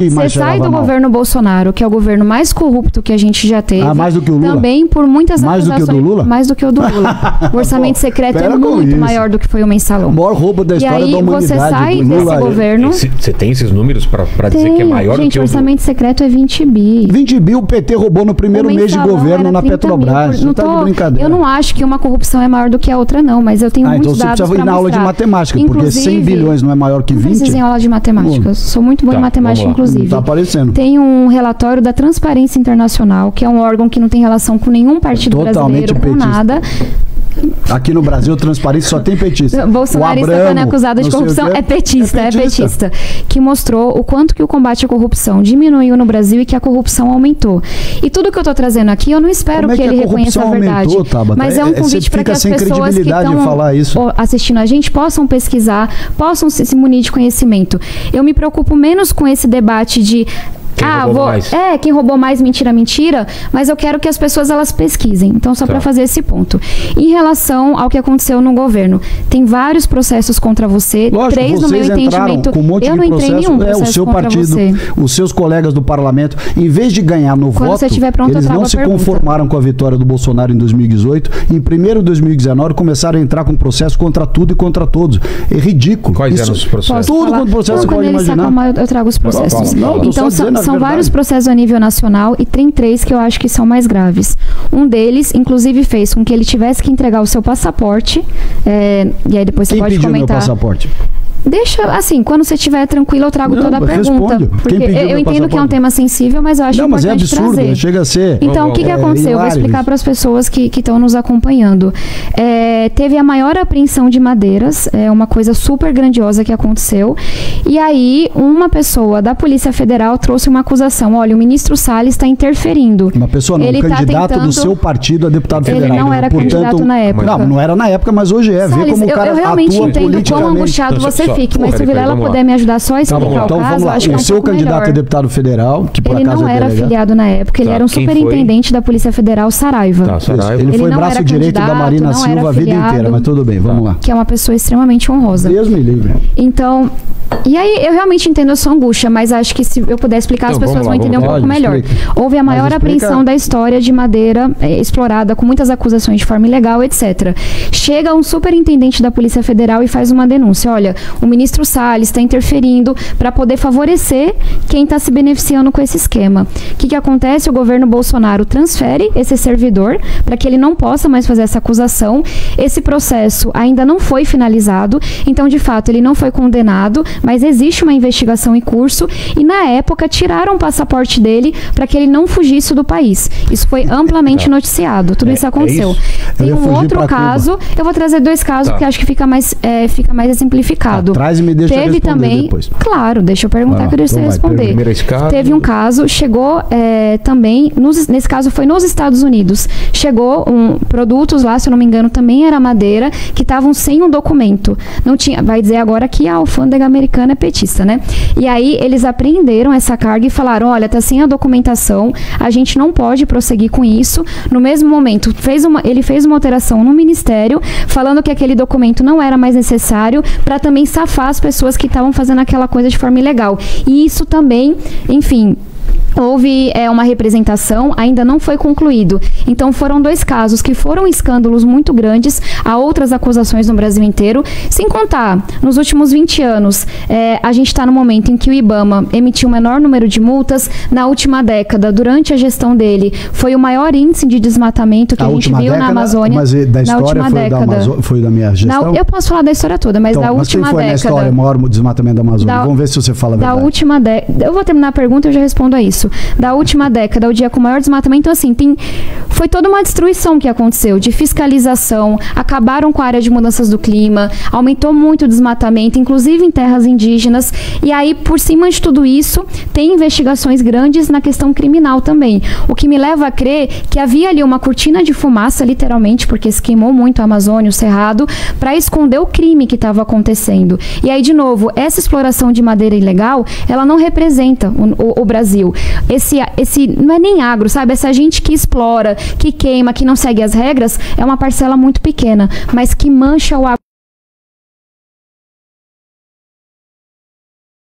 Você sai do governo Bolsonaro, que é o governo mais corrupto que a gente já teve. Ah, mais do que o Lula? Também por muitas acusações. Mais do que o do Lula? Mais do que o do Lula. O orçamento secreto é muito maior do que foi o mensalão. O maior roubo da história da humanidade. E aí você sai desse governo... Você tem esses números para dizer que é maior do que o do... Gente, o orçamento secreto é 20 bi. 20 bi o PT roubou no primeiro mês de governo na Petrobras. Não tá de brincadeira. Eu não acho que uma corrupção é maior do que a outra, não. Mas eu tenho muitos dados para mostrar. Então você precisa ir na aula de matemática, porque 100 bilhões não é maior que 20? Não precisa em aula de matemática. Eu sou muito boa em matemática, inclusive. Tá aparecendo. Tem um relatório da Transparência Internacional, que é um órgão que não tem relação com nenhum partido brasileiro, com nada. Aqui no Brasil, transparência só tem petista. Bolsonarista, quando é acusado de corrupção, é petista. Que mostrou o quanto que o combate à corrupção diminuiu no Brasil e que a corrupção aumentou. E tudo que eu estou trazendo aqui, eu não espero que ele reconheça a verdade. Mas é um convite para que as pessoas que estão assistindo a gente possam pesquisar, possam se munir de conhecimento. Eu me preocupo menos com esse debate de... quem roubou mais, mentira, mentira, mas eu quero que as pessoas elas pesquisem. Então, só para fazer esse ponto. Em relação ao que aconteceu no governo, tem vários processos contra você. Lógico, 3 no meu entendimento. Com um monte eu não entrei em nenhum processo o seu contra partido, você. Os seus colegas do parlamento, em vez de ganhar no voto, você estiver pronto, eles não se conformaram com a vitória do Bolsonaro em 2018. Em 1º de 2019, começaram a entrar com processo contra tudo e contra todos. É ridículo. Quais eram os processos? Tudo quanto processo você pode imaginar. Eu trago os processos. Então, são vários processos a nível nacional e tem 3 que eu acho que são mais graves. Um deles, inclusive, fez com que ele tivesse que entregar o seu passaporte. E aí depois você pode comentar. Meu passaporte? Deixa, assim, quando você estiver tranquilo, eu trago toda a pergunta. Porque eu entendo que é um tema sensível, mas eu acho importante trazer. Mas é absurdo, chega a ser... Então, o que aconteceu? Eu vou explicar para as pessoas que estão nos acompanhando. Teve a maior apreensão de madeiras, uma coisa super grandiosa que aconteceu. E aí, uma pessoa da Polícia Federal trouxe uma acusação. Olha, o ministro Salles está interferindo. Uma pessoa não, um candidato do seu partido a deputado federal. Ele não era candidato na época. Não era na época, mas hoje é. Vê como o cara eu realmente atua entendo quão angustiado você fique, mas se o Vilela puder me ajudar só a explicar o caso, acho que é um pouco melhor. O seu candidato a deputado federal, que por acaso ele não era afiliado na época, ele era um superintendente da Polícia Federal, Saraiva. Ele foi braço direito da Marina Silva a vida inteira, mas tudo bem, vamos lá. Que é uma pessoa extremamente honrosa. Deus me livre. Então, e aí eu realmente entendo a sua angústia, mas acho que se eu puder explicar, as pessoas vão entender um pouco melhor. Houve a maior apreensão da história de madeira explorada, com muitas acusações de forma ilegal, etc. Chega um superintendente da Polícia Federal e faz uma denúncia. Olha, o ministro Salles está interferindo para poder favorecer quem está se beneficiando com esse esquema. O que acontece? O governo Bolsonaro transfere esse servidor para que ele não possa mais fazer essa acusação. Esse processo ainda não foi finalizado, então, de fato, ele não foi condenado, mas existe uma investigação em curso e, na época, tiraram o passaporte dele para que ele não fugisse do país. Isso foi amplamente noticiado. Tudo isso aconteceu. Tem um outro caso, eu vou trazer 2 casos, porque acho que fica mais exemplificado. Traz e me deixa Teve também, depois. Claro, deixa eu perguntar que eu deixo você responder. Teve um caso, chegou também, nesse caso foi nos Estados Unidos, chegou produtos lá, se eu não me engano, também era madeira, que estavam sem um documento. Não tinha, vai dizer agora que a alfândega americana é petista, né? E aí eles apreenderam essa carga e falaram, olha, tá sem a documentação, a gente não pode prosseguir com isso. No mesmo momento, ele fez uma alteração no ministério, falando que aquele documento não era mais necessário para também safar as pessoas que estavam fazendo aquela coisa de forma ilegal. E isso também, enfim... Houve uma representação, ainda não foi concluído. Então foram 2 casos que foram escândalos muito grandes, há outras acusações no Brasil inteiro, sem contar, nos últimos 20 anos, a gente está no momento em que o IBAMA emitiu o menor número de multas. Na última década, durante a gestão dele, foi o maior índice de desmatamento que a gente viu na Amazônia. Mas da história foi da minha gestão? Eu posso falar da história toda, mas da última década... Mas quem foi na história o maior desmatamento da Amazônia? Vamos ver se você fala a verdade. Da última década... Eu vou terminar a pergunta e eu já respondo a isso. Da última década, o dia com o maior desmatamento, então assim, foi toda uma destruição que aconteceu, de fiscalização, acabaram com a área de mudanças do clima, aumentou muito o desmatamento, inclusive em terras indígenas, e aí, por cima de tudo isso, tem investigações grandes na questão criminal também, o que me leva a crer que havia ali uma cortina de fumaça, literalmente, porque se queimou muito a Amazônia, o Cerrado, para esconder o crime que estava acontecendo. E aí, de novo, essa exploração de madeira ilegal, ela não representa o Brasil. Esse não é nem agro, sabe? Essa gente que explora, que queima, que não segue as regras, é uma parcela muito pequena, mas que mancha o agro.